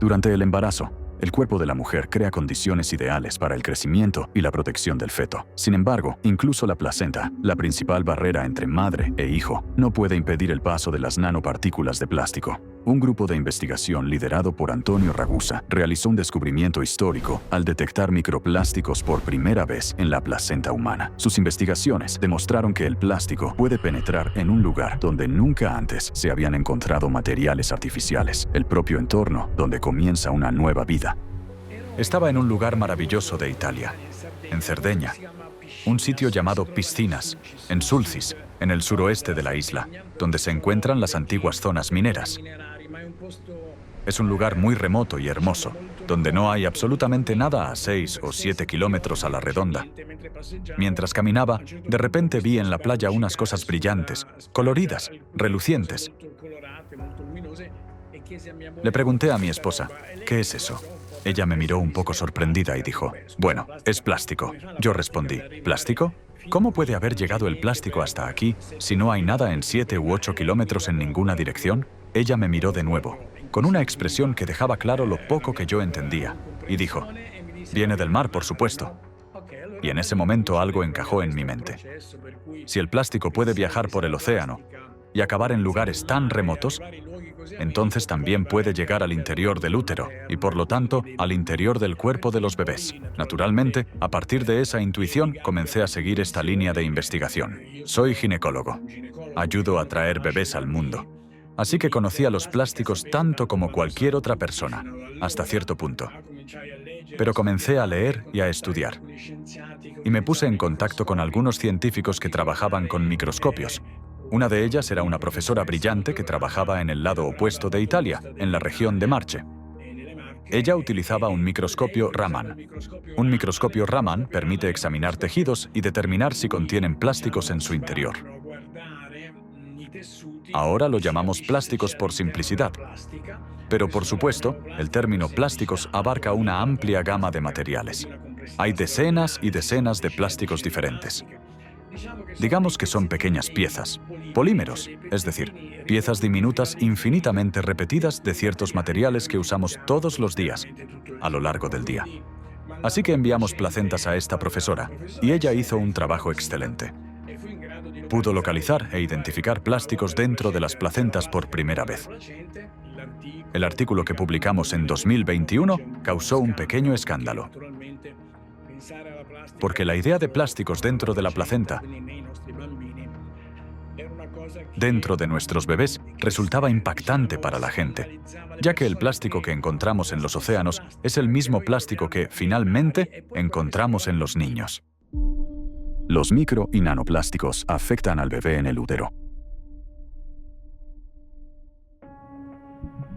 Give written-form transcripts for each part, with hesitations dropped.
Durante el embarazo, el cuerpo de la mujer crea condiciones ideales para el crecimiento y la protección del feto. Sin embargo, incluso la placenta, la principal barrera entre madre e hijo, no puede impedir el paso de las nanopartículas de plástico. Un grupo de investigación liderado por Antonio Ragusa realizó un descubrimiento histórico al detectar microplásticos por primera vez en la placenta humana. Sus investigaciones demostraron que el plástico puede penetrar en un lugar donde nunca antes se habían encontrado materiales artificiales, el propio entorno donde comienza una nueva vida. Estaba en un lugar maravilloso de Italia, en Cerdeña, un sitio llamado Piscinas, en Sulcis, en el suroeste de la isla, donde se encuentran las antiguas zonas mineras. Es un lugar muy remoto y hermoso, donde no hay absolutamente nada a 6 o 7 kilómetros a la redonda. Mientras caminaba, de repente vi en la playa unas cosas brillantes, coloridas, relucientes. Le pregunté a mi esposa, ¿qué es eso? Ella me miró un poco sorprendida y dijo, bueno, es plástico. Yo respondí, ¿plástico? ¿Cómo puede haber llegado el plástico hasta aquí si no hay nada en 7 u 8 kilómetros en ninguna dirección? Ella me miró de nuevo, con una expresión que dejaba claro lo poco que yo entendía, y dijo, viene del mar, por supuesto. Y en ese momento algo encajó en mi mente. Si el plástico puede viajar por el océano y acabar en lugares tan remotos, entonces también puede llegar al interior del útero y, por lo tanto, al interior del cuerpo de los bebés. Naturalmente, a partir de esa intuición, comencé a seguir esta línea de investigación. Soy ginecólogo. Ayudo a traer bebés al mundo. Así que conocía los plásticos tanto como cualquier otra persona, hasta cierto punto. Pero comencé a leer y a estudiar. Y me puse en contacto con algunos científicos que trabajaban con microscopios. Una de ellas era una profesora brillante que trabajaba en el lado opuesto de Italia, en la región de Marche. Ella utilizaba un microscopio Raman. Un microscopio Raman permite examinar tejidos y determinar si contienen plásticos en su interior. Ahora lo llamamos plásticos por simplicidad. Pero por supuesto, el término plásticos abarca una amplia gama de materiales. Hay decenas y decenas de plásticos diferentes. Digamos que son pequeñas piezas, polímeros, es decir, piezas diminutas infinitamente repetidas de ciertos materiales que usamos todos los días, a lo largo del día. Así que enviamos placentas a esta profesora, y ella hizo un trabajo excelente. Pudo localizar e identificar plásticos dentro de las placentas por primera vez. El artículo que publicamos en 2021 causó un pequeño escándalo. Porque la idea de plásticos dentro de la placenta, dentro de nuestros bebés, resultaba impactante para la gente, ya que el plástico que encontramos en los océanos es el mismo plástico que, finalmente, encontramos en los niños. Los micro y nanoplásticos afectan al bebé en el útero.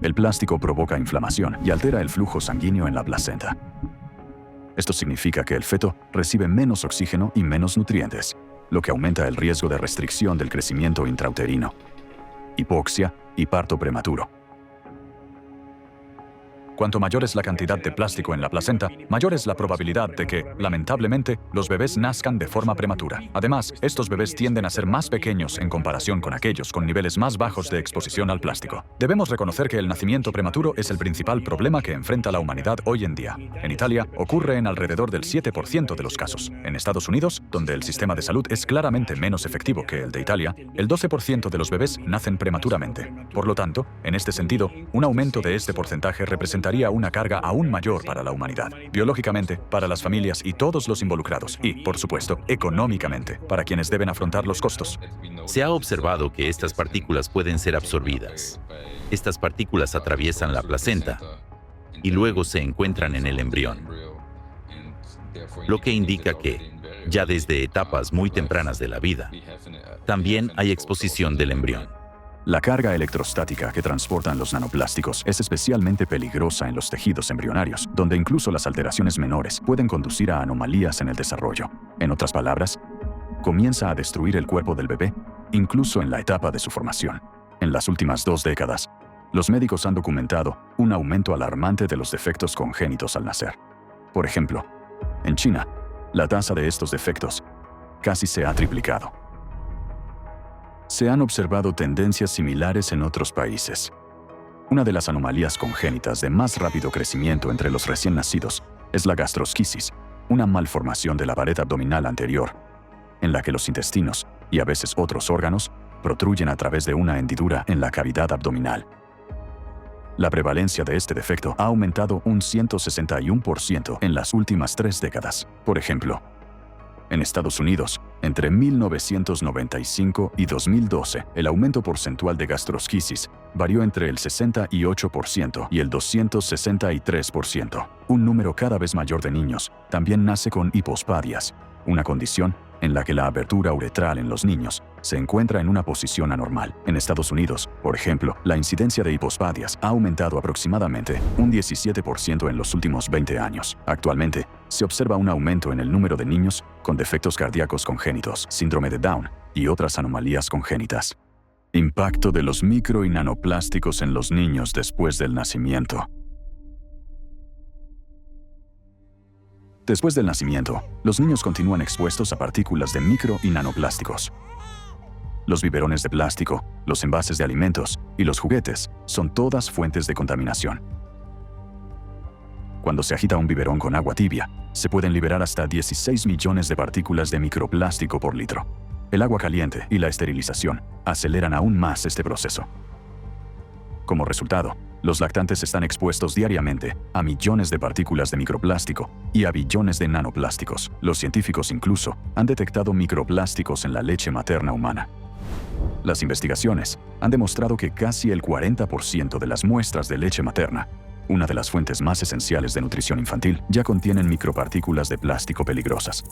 El plástico provoca inflamación y altera el flujo sanguíneo en la placenta. Esto significa que el feto recibe menos oxígeno y menos nutrientes, lo que aumenta el riesgo de restricción del crecimiento intrauterino, hipoxia y parto prematuro. Cuanto mayor es la cantidad de plástico en la placenta, mayor es la probabilidad de que, lamentablemente, los bebés nazcan de forma prematura. Además, estos bebés tienden a ser más pequeños en comparación con aquellos con niveles más bajos de exposición al plástico. Debemos reconocer que el nacimiento prematuro es el principal problema que enfrenta la humanidad hoy en día. En Italia, ocurre en alrededor del 7% de los casos. En Estados Unidos, donde el sistema de salud es claramente menos efectivo que el de Italia, el 12% de los bebés nacen prematuramente. Por lo tanto, en este sentido, un aumento de este porcentaje representaría una carga aún mayor para la humanidad, biológicamente, para las familias y todos los involucrados, y, por supuesto, económicamente, para quienes deben afrontar los costos. Se ha observado que estas partículas pueden ser absorbidas. Estas partículas atraviesan la placenta y luego se encuentran en el embrión, lo que indica que, ya desde etapas muy tempranas de la vida, también hay exposición del embrión. La carga electrostática que transportan los nanoplásticos es especialmente peligrosa en los tejidos embrionarios, donde incluso las alteraciones menores pueden conducir a anomalías en el desarrollo. En otras palabras, comienza a destruir el cuerpo del bebé, incluso en la etapa de su formación. En las últimas 2 décadas, los médicos han documentado un aumento alarmante de los defectos congénitos al nacer. Por ejemplo, en China, la tasa de estos defectos casi se ha triplicado. Se han observado tendencias similares en otros países. Una de las anomalías congénitas de más rápido crecimiento entre los recién nacidos es la gastrosquisis, una malformación de la pared abdominal anterior, en la que los intestinos, y a veces otros órganos, protruyen a través de una hendidura en la cavidad abdominal. La prevalencia de este defecto ha aumentado un 161% en las últimas 3 décadas. Por ejemplo, en Estados Unidos, entre 1995 y 2012, el aumento porcentual de gastrosquisis varió entre el 68% y el 263%. Un número cada vez mayor de niños también nace con hipospadias, una condición en la que la abertura uretral en los niños se encuentra en una posición anormal. En Estados Unidos, por ejemplo, la incidencia de hipospadias ha aumentado aproximadamente un 17% en los últimos 20 años. Actualmente, se observa un aumento en el número de niños con defectos cardíacos congénitos, síndrome de Down y otras anomalías congénitas. Impacto de los micro y nanoplásticos en los niños después del nacimiento. Después del nacimiento, los niños continúan expuestos a partículas de micro y nanoplásticos. Los biberones de plástico, los envases de alimentos y los juguetes son todas fuentes de contaminación. Cuando se agita un biberón con agua tibia, se pueden liberar hasta 16 millones de partículas de microplástico por litro. El agua caliente y la esterilización aceleran aún más este proceso. Como resultado, los lactantes están expuestos diariamente a millones de partículas de microplástico y a billones de nanoplásticos. Los científicos incluso han detectado microplásticos en la leche materna humana. Las investigaciones han demostrado que casi el 40% de las muestras de leche materna, una de las fuentes más esenciales de nutrición infantil, ya contienen micropartículas de plástico peligrosas.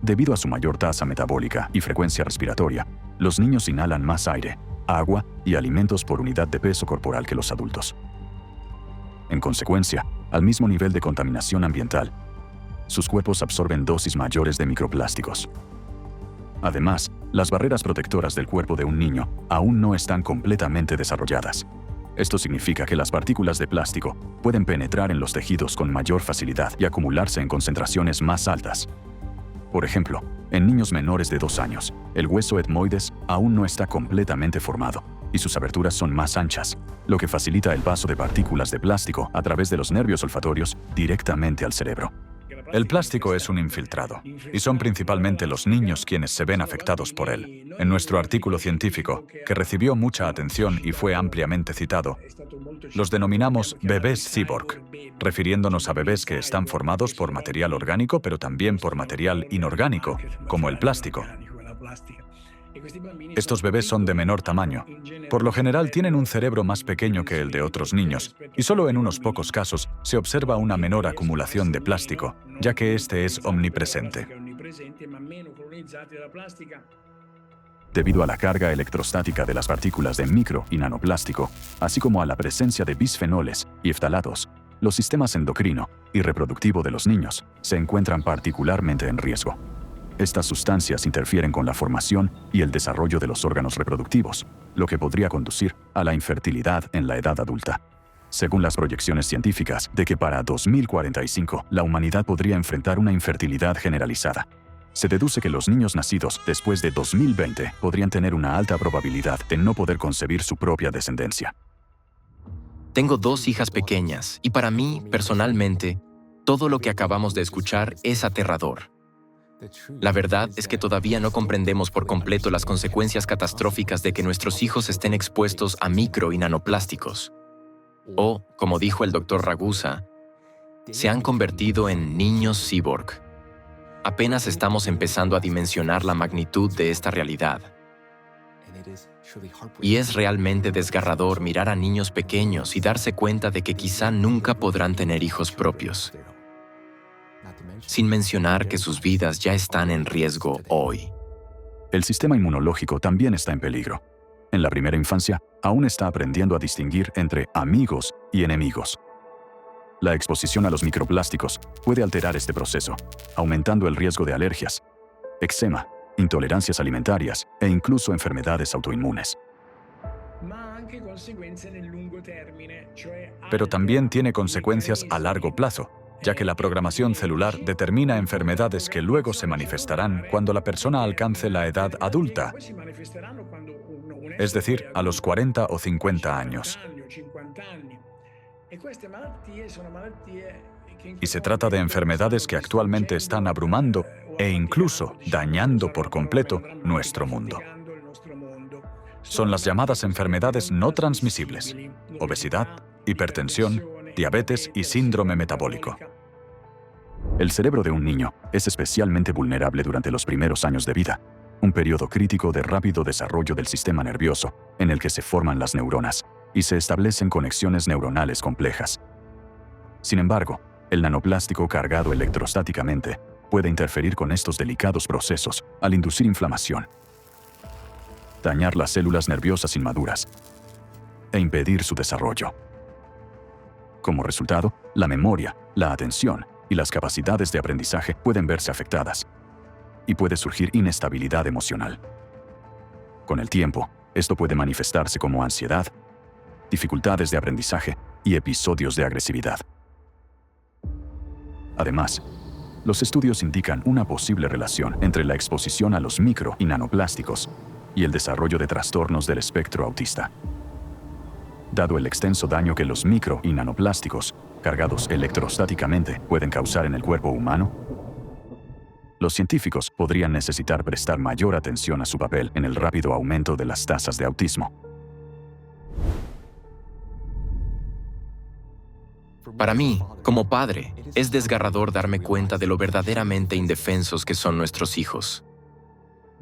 Debido a su mayor tasa metabólica y frecuencia respiratoria, los niños inhalan más aire, agua y alimentos por unidad de peso corporal que los adultos. En consecuencia, al mismo nivel de contaminación ambiental, sus cuerpos absorben dosis mayores de microplásticos. Además, las barreras protectoras del cuerpo de un niño aún no están completamente desarrolladas. Esto significa que las partículas de plástico pueden penetrar en los tejidos con mayor facilidad y acumularse en concentraciones más altas. Por ejemplo, en niños menores de 2 años, el hueso etmoides aún no está completamente formado y sus aberturas son más anchas, lo que facilita el paso de partículas de plástico a través de los nervios olfatorios directamente al cerebro. El plástico es un infiltrado, y son principalmente los niños quienes se ven afectados por él. En nuestro artículo científico, que recibió mucha atención y fue ampliamente citado, los denominamos bebés cyborg, refiriéndonos a bebés que están formados por material orgánico pero también por material inorgánico, como el plástico. Estos bebés son de menor tamaño. Por lo general tienen un cerebro más pequeño que el de otros niños, y solo en unos pocos casos se observa una menor acumulación de plástico, ya que este es omnipresente. Debido a la carga electrostática de las partículas de micro y nanoplástico, así como a la presencia de bisfenoles y ftalatos, los sistemas endocrino y reproductivo de los niños se encuentran particularmente en riesgo. Estas sustancias interfieren con la formación y el desarrollo de los órganos reproductivos, lo que podría conducir a la infertilidad en la edad adulta. Según las proyecciones científicas de que para 2045 la humanidad podría enfrentar una infertilidad generalizada, se deduce que los niños nacidos después de 2020 podrían tener una alta probabilidad de no poder concebir su propia descendencia. Tengo 2 hijas pequeñas y para mí, personalmente, todo lo que acabamos de escuchar es aterrador. La verdad es que todavía no comprendemos por completo las consecuencias catastróficas de que nuestros hijos estén expuestos a micro y nanoplásticos. O, como dijo el Dr. Ragusa, se han convertido en niños cyborg. Apenas estamos empezando a dimensionar la magnitud de esta realidad. Y es realmente desgarrador mirar a niños pequeños y darse cuenta de que quizá nunca podrán tener hijos propios. Sin mencionar que sus vidas ya están en riesgo hoy. El sistema inmunológico también está en peligro. En la primera infancia, aún está aprendiendo a distinguir entre amigos y enemigos. La exposición a los microplásticos puede alterar este proceso, aumentando el riesgo de alergias, eczema, intolerancias alimentarias e incluso enfermedades autoinmunes. Pero también tiene consecuencias a largo plazo, ya que la programación celular determina enfermedades que luego se manifestarán cuando la persona alcance la edad adulta. es decir, a los 40 o 50 años. Y se trata de enfermedades que actualmente están abrumando e incluso dañando por completo nuestro mundo. Son las llamadas enfermedades no transmisibles: obesidad, hipertensión, diabetes y síndrome metabólico. El cerebro de un niño es especialmente vulnerable durante los primeros años de vida, un periodo crítico de rápido desarrollo del sistema nervioso, en el que se forman las neuronas y se establecen conexiones neuronales complejas. Sin embargo, el nanoplástico cargado electrostáticamente puede interferir con estos delicados procesos al inducir inflamación, dañar las células nerviosas inmaduras e impedir su desarrollo. Como resultado, la memoria, la atención y las capacidades de aprendizaje pueden verse afectadas, y puede surgir inestabilidad emocional. Con el tiempo, esto puede manifestarse como ansiedad, dificultades de aprendizaje y episodios de agresividad. Además, los estudios indican una posible relación entre la exposición a los micro y nanoplásticos y el desarrollo de trastornos del espectro autista. Dado el extenso daño que los micro y nanoplásticos, cargados electrostáticamente, pueden causar en el cuerpo humano, los científicos podrían necesitar prestar mayor atención a su papel en el rápido aumento de las tasas de autismo. Para mí, como padre, es desgarrador darme cuenta de lo verdaderamente indefensos que son nuestros hijos.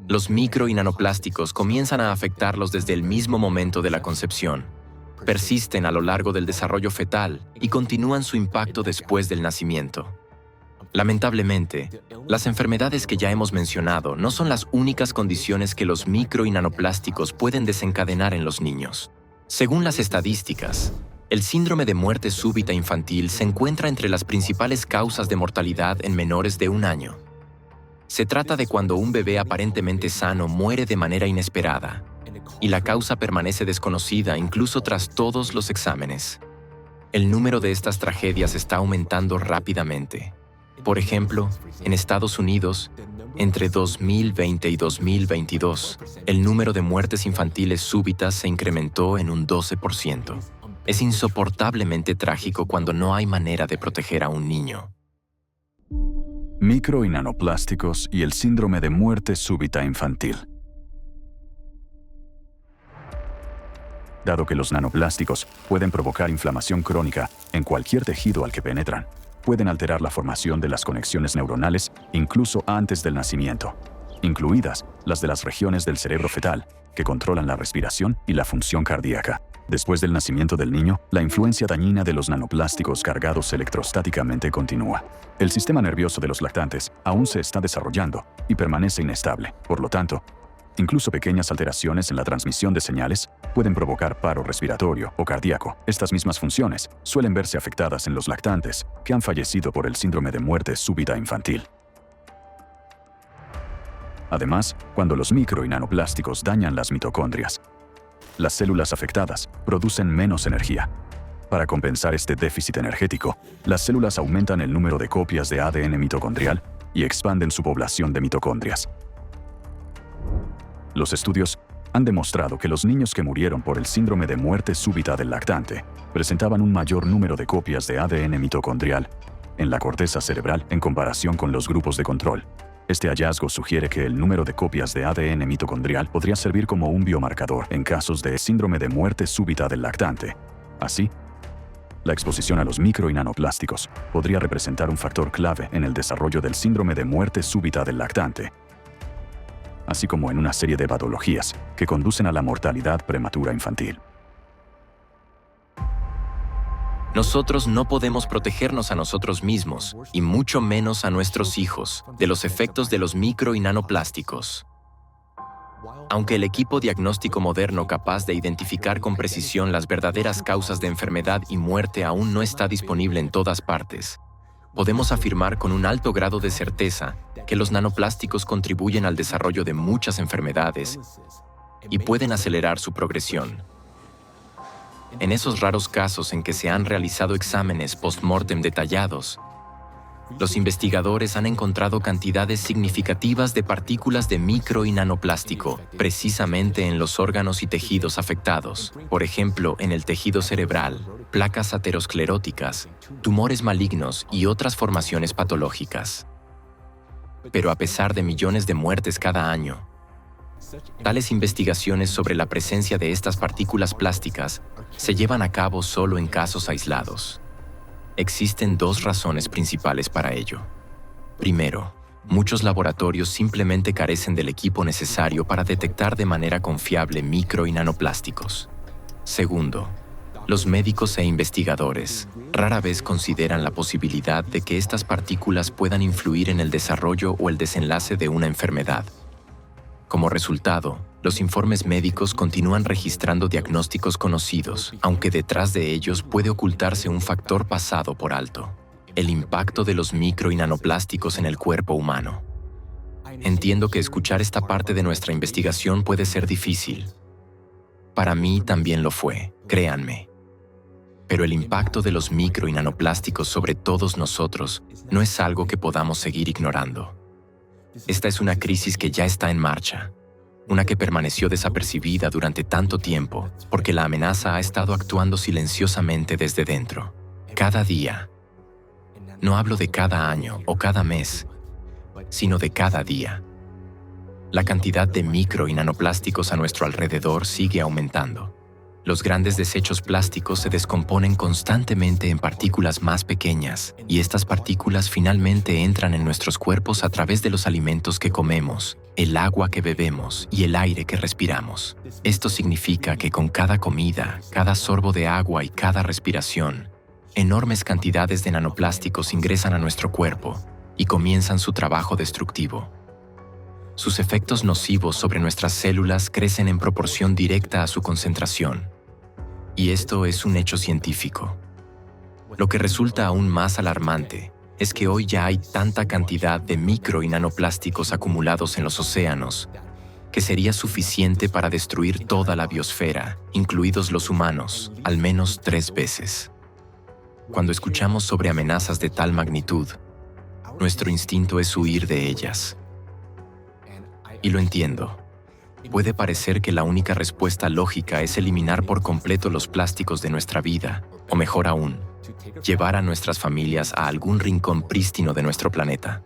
Los micro y nanoplásticos comienzan a afectarlos desde el mismo momento de la concepción. Persisten a lo largo del desarrollo fetal y continúan su impacto después del nacimiento. Lamentablemente, las enfermedades que ya hemos mencionado no son las únicas condiciones que los micro y nanoplásticos pueden desencadenar en los niños. Según las estadísticas, el síndrome de muerte súbita infantil se encuentra entre las principales causas de mortalidad en menores de 1 año. Se trata de cuando un bebé aparentemente sano muere de manera inesperada, y la causa permanece desconocida incluso tras todos los exámenes. El número de estas tragedias está aumentando rápidamente. Por ejemplo, en Estados Unidos, entre 2020 y 2022, el número de muertes infantiles súbitas se incrementó en un 12%. Es insoportablemente trágico cuando no hay manera de proteger a un niño. Micro y nanoplásticos y el síndrome de muerte súbita infantil. Dado que los nanoplásticos pueden provocar inflamación crónica en cualquier tejido al que penetran, pueden alterar la formación de las conexiones neuronales incluso antes del nacimiento, incluidas las de las regiones del cerebro fetal, que controlan la respiración y la función cardíaca. Después del nacimiento del niño, la influencia dañina de los nanoplásticos cargados electrostáticamente continúa. El sistema nervioso de los lactantes aún se está desarrollando y permanece inestable. Por lo tanto, incluso pequeñas alteraciones en la transmisión de señales pueden provocar paro respiratorio o cardíaco. Estas mismas funciones suelen verse afectadas en los lactantes que han fallecido por el síndrome de muerte súbita infantil. Además, cuando los micro y nanoplásticos dañan las mitocondrias, las células afectadas producen menos energía. Para compensar este déficit energético, las células aumentan el número de copias de ADN mitocondrial y expanden su población de mitocondrias. Los estudios han demostrado que los niños que murieron por el síndrome de muerte súbita del lactante presentaban un mayor número de copias de ADN mitocondrial en la corteza cerebral en comparación con los grupos de control. Este hallazgo sugiere que el número de copias de ADN mitocondrial podría servir como un biomarcador en casos de síndrome de muerte súbita del lactante. Así, la exposición a los micro y nanoplásticos podría representar un factor clave en el desarrollo del síndrome de muerte súbita del lactante, así como en una serie de patologías que conducen a la mortalidad prematura infantil. Nosotros no podemos protegernos a nosotros mismos, y mucho menos a nuestros hijos, de los efectos de los micro y nanoplásticos. Aunque el equipo diagnóstico moderno capaz de identificar con precisión las verdaderas causas de enfermedad y muerte aún no está disponible en todas partes, podemos afirmar con un alto grado de certeza que los nanoplásticos contribuyen al desarrollo de muchas enfermedades y pueden acelerar su progresión. En esos raros casos en que se han realizado exámenes post-mortem detallados, Los investigadores han encontrado cantidades significativas de partículas de micro y nanoplástico, precisamente en los órganos y tejidos afectados, por ejemplo, en el tejido cerebral, placas ateroscleróticas, tumores malignos y otras formaciones patológicas. Pero a pesar de millones de muertes cada año, tales investigaciones sobre la presencia de estas partículas plásticas se llevan a cabo solo en casos aislados. Existen dos razones principales para ello. Primero, muchos laboratorios simplemente carecen del equipo necesario para detectar de manera confiable micro y nanoplásticos. Segundo, los médicos e investigadores rara vez consideran la posibilidad de que estas partículas puedan influir en el desarrollo o el desenlace de una enfermedad. Como resultado, los informes médicos continúan registrando diagnósticos conocidos, aunque detrás de ellos puede ocultarse un factor pasado por alto: el impacto de los micro y nanoplásticos en el cuerpo humano. Entiendo que escuchar esta parte de nuestra investigación puede ser difícil. Para mí también lo fue, créanme. Pero el impacto de los micro y nanoplásticos sobre todos nosotros no es algo que podamos seguir ignorando. Esta es una crisis que ya está en marcha, una que permaneció desapercibida durante tanto tiempo porque la amenaza ha estado actuando silenciosamente desde dentro. Cada día. No hablo de cada año o cada mes, sino de cada día. La cantidad de micro y nanoplásticos a nuestro alrededor sigue aumentando. Los grandes desechos plásticos se descomponen constantemente en partículas más pequeñas, y estas partículas finalmente entran en nuestros cuerpos a través de los alimentos que comemos, el agua que bebemos y el aire que respiramos. Esto significa que con cada comida, cada sorbo de agua y cada respiración, enormes cantidades de nanoplásticos ingresan a nuestro cuerpo y comienzan su trabajo destructivo. Sus efectos nocivos sobre nuestras células crecen en proporción directa a su concentración. Y esto es un hecho científico. Lo que resulta aún más alarmante es que hoy ya hay tanta cantidad de micro y nanoplásticos acumulados en los océanos que sería suficiente para destruir toda la biosfera, incluidos los humanos, al menos 3 veces. Cuando escuchamos sobre amenazas de tal magnitud, nuestro instinto es huir de ellas. Y lo entiendo. Puede parecer que la única respuesta lógica es eliminar por completo los plásticos de nuestra vida, o mejor aún, llevar a nuestras familias a algún rincón prístino de nuestro planeta.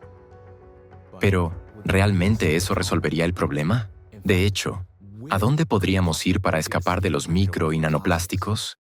Pero, ¿realmente eso resolvería el problema? De hecho, ¿a dónde podríamos ir para escapar de los micro y nanoplásticos?